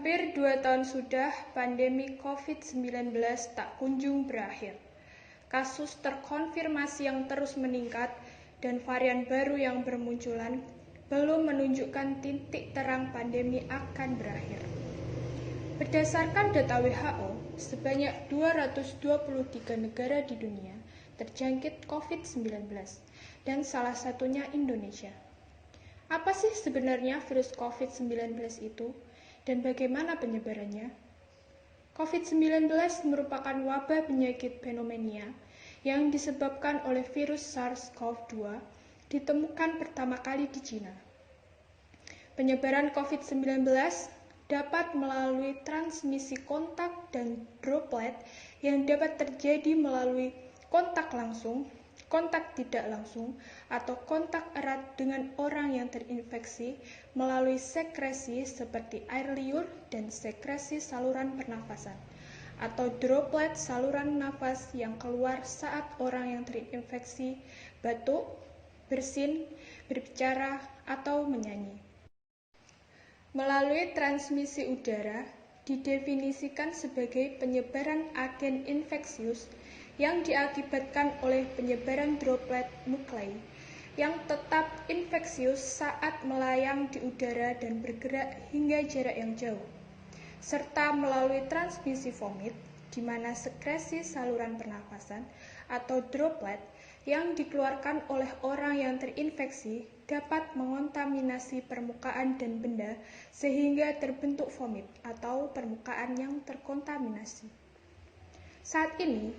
Hampir 2 tahun sudah pandemi COVID-19 tak kunjung berakhir. Kasus terkonfirmasi yang terus meningkat dan varian baru yang bermunculan belum menunjukkan titik terang pandemi akan berakhir. Berdasarkan data WHO, sebanyak 223 negara di dunia terjangkit COVID-19 dan salah satunya Indonesia. Apa sih sebenarnya virus COVID-19 itu? Dan bagaimana penyebarannya? COVID-19 merupakan wabah penyakit pneumonia yang disebabkan oleh virus SARS-CoV-2 ditemukan pertama kali di Cina. Penyebaran COVID-19 dapat melalui transmisi kontak dan droplet yang dapat terjadi melalui kontak langsung, kontak tidak langsung, atau kontak erat dengan orang yang terinfeksi melalui sekresi seperti air liur dan sekresi saluran pernafasan, atau droplet saluran nafas yang keluar saat orang yang terinfeksi batuk, bersin, berbicara, atau menyanyi. Melalui transmisi udara didefinisikan sebagai penyebaran agen infeksius yang diakibatkan oleh penyebaran droplet nuklei yang tetap infeksius saat melayang di udara dan bergerak hingga jarak yang jauh, serta melalui transmisi vomit, di mana sekresi saluran pernafasan atau droplet yang dikeluarkan oleh orang yang terinfeksi dapat mengontaminasi permukaan dan benda sehingga terbentuk vomit atau permukaan yang terkontaminasi. Saat ini,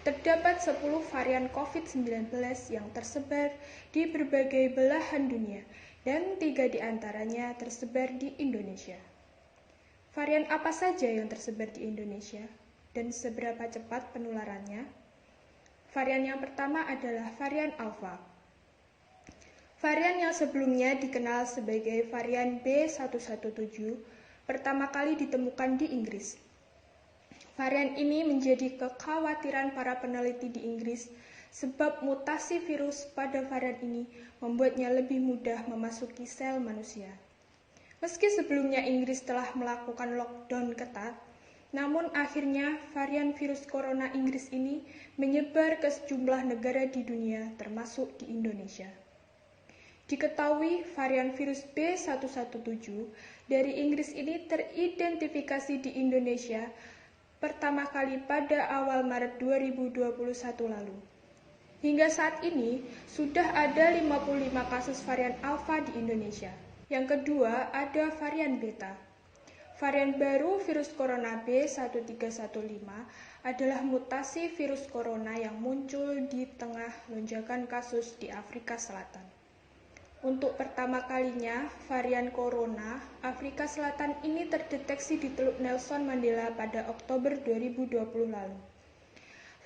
terdapat 10 varian COVID-19 yang tersebar di berbagai belahan dunia dan 3 diantaranya tersebar di Indonesia. Varian apa saja yang tersebar di Indonesia dan seberapa cepat penularannya? Varian yang pertama adalah varian Alpha. Varian yang sebelumnya dikenal sebagai varian B117 pertama kali ditemukan di Inggris. Varian ini menjadi kekhawatiran para peneliti di Inggris sebab mutasi virus pada varian ini membuatnya lebih mudah memasuki sel manusia. Meski sebelumnya Inggris telah melakukan lockdown ketat, namun akhirnya varian virus corona Inggris ini menyebar ke sejumlah negara di dunia termasuk di Indonesia. Diketahui varian virus B117 dari Inggris ini teridentifikasi di Indonesia pertama kali pada awal Maret 2021 lalu. Hingga saat ini, sudah ada 55 kasus varian Alpha di Indonesia. Yang kedua, ada varian Beta. Varian baru virus corona B1315 adalah mutasi virus corona yang muncul di tengah lonjakan kasus di Afrika Selatan. Untuk pertama kalinya, varian corona Afrika Selatan ini terdeteksi di Teluk Nelson Mandela pada Oktober 2020 lalu.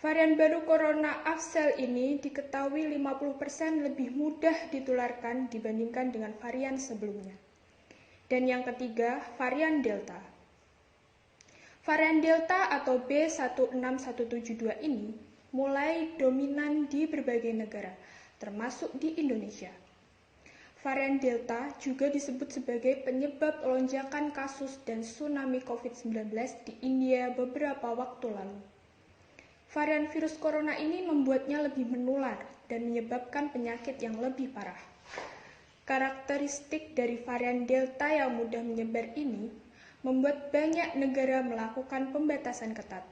Varian baru corona AFSEL ini diketahui 50% lebih mudah ditularkan dibandingkan dengan varian sebelumnya. Dan yang ketiga, varian Delta. Varian Delta atau B16172 ini mulai dominan di berbagai negara, termasuk di Indonesia. Varian Delta juga disebut sebagai penyebab lonjakan kasus dan tsunami COVID-19 di India beberapa waktu lalu. Varian virus corona ini membuatnya lebih menular dan menyebabkan penyakit yang lebih parah. Karakteristik dari varian Delta yang mudah menyebar ini membuat banyak negara melakukan pembatasan ketat.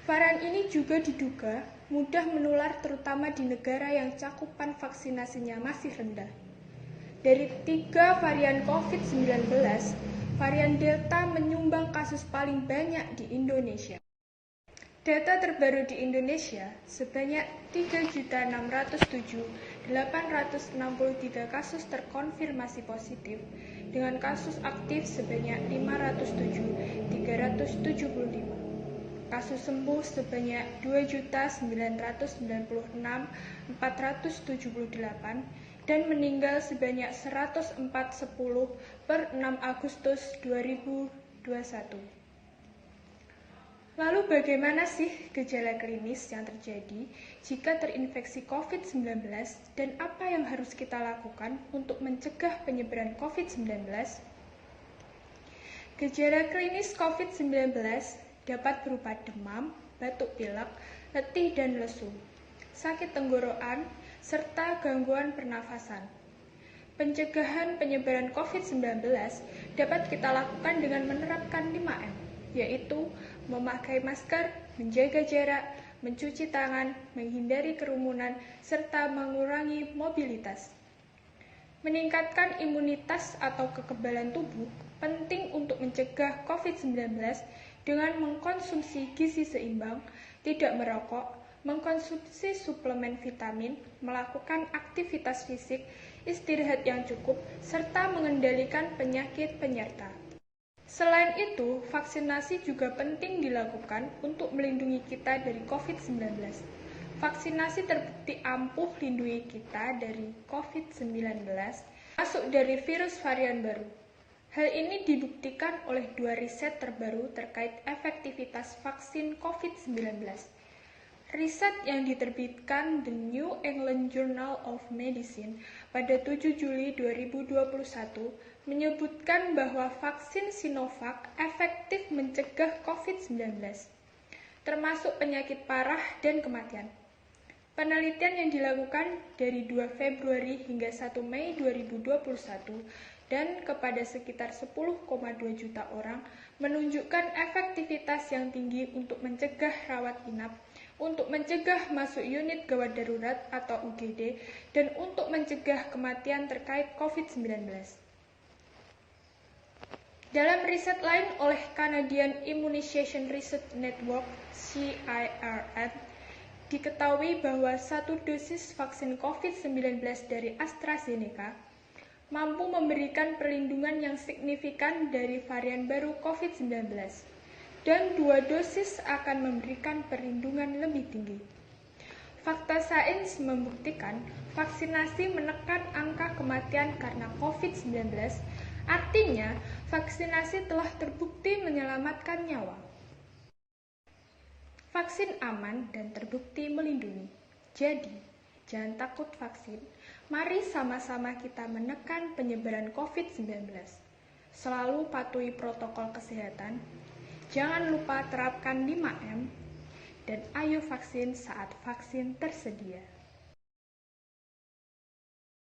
Varian ini juga diduga mudah menular terutama di negara yang cakupan vaksinasinya masih rendah. Dari 3 varian COVID-19, varian Delta menyumbang kasus paling banyak di Indonesia. Data terbaru di Indonesia sebanyak 3.607.863 kasus terkonfirmasi positif dengan kasus aktif sebanyak 507.375. Kasus sembuh sebanyak 2.996.478 dan meninggal sebanyak 104.10 per 6 Agustus 2021. Lalu bagaimana sih gejala klinis yang terjadi jika terinfeksi COVID-19 dan apa yang harus kita lakukan untuk mencegah penyebaran COVID-19? Gejala klinis COVID-19 dapat berupa demam, batuk pilek, letih dan lesu, sakit tenggorokan, serta gangguan pernafasan. Pencegahan penyebaran COVID-19 dapat kita lakukan dengan menerapkan 5M, yaitu memakai masker, menjaga jarak, mencuci tangan, menghindari kerumunan, serta mengurangi mobilitas. Meningkatkan imunitas atau kekebalan tubuh penting untuk mencegah COVID-19 dengan mengkonsumsi gizi seimbang, tidak merokok, mengkonsumsi suplemen vitamin, melakukan aktivitas fisik, istirahat yang cukup, serta mengendalikan penyakit penyerta. Selain itu, vaksinasi juga penting dilakukan untuk melindungi kita dari COVID-19. Vaksinasi terbukti ampuh lindungi kita dari COVID-19, masuk dari virus varian baru. Hal ini dibuktikan oleh 2 riset terbaru terkait efektivitas vaksin COVID-19. Riset yang diterbitkan The New England Journal of Medicine pada 7 Juli 2021 menyebutkan bahwa vaksin Sinovac efektif mencegah COVID-19, termasuk penyakit parah dan kematian. Penelitian yang dilakukan dari 2 Februari hingga 1 Mei 2021 dan kepada sekitar 10,2 juta orang menunjukkan efektivitas yang tinggi untuk mencegah rawat inap, untuk mencegah masuk unit gawat darurat atau UGD, dan untuk mencegah kematian terkait COVID-19. Dalam riset lain oleh Canadian Immunization Research Network (CIRN), diketahui bahwa 1 dosis vaksin COVID-19 dari AstraZeneca mampu memberikan perlindungan yang signifikan dari varian baru COVID-19, dan 2 dosis akan memberikan perlindungan lebih tinggi. Fakta sains membuktikan vaksinasi menekan angka kematian karena COVID-19, artinya vaksinasi telah terbukti menyelamatkan nyawa. Vaksin aman dan terbukti melindungi. Jadi, jangan takut vaksin. Mari sama-sama kita menekan penyebaran COVID-19. Selalu patuhi protokol kesehatan. Jangan lupa terapkan 5M. Dan ayo vaksin saat vaksin tersedia.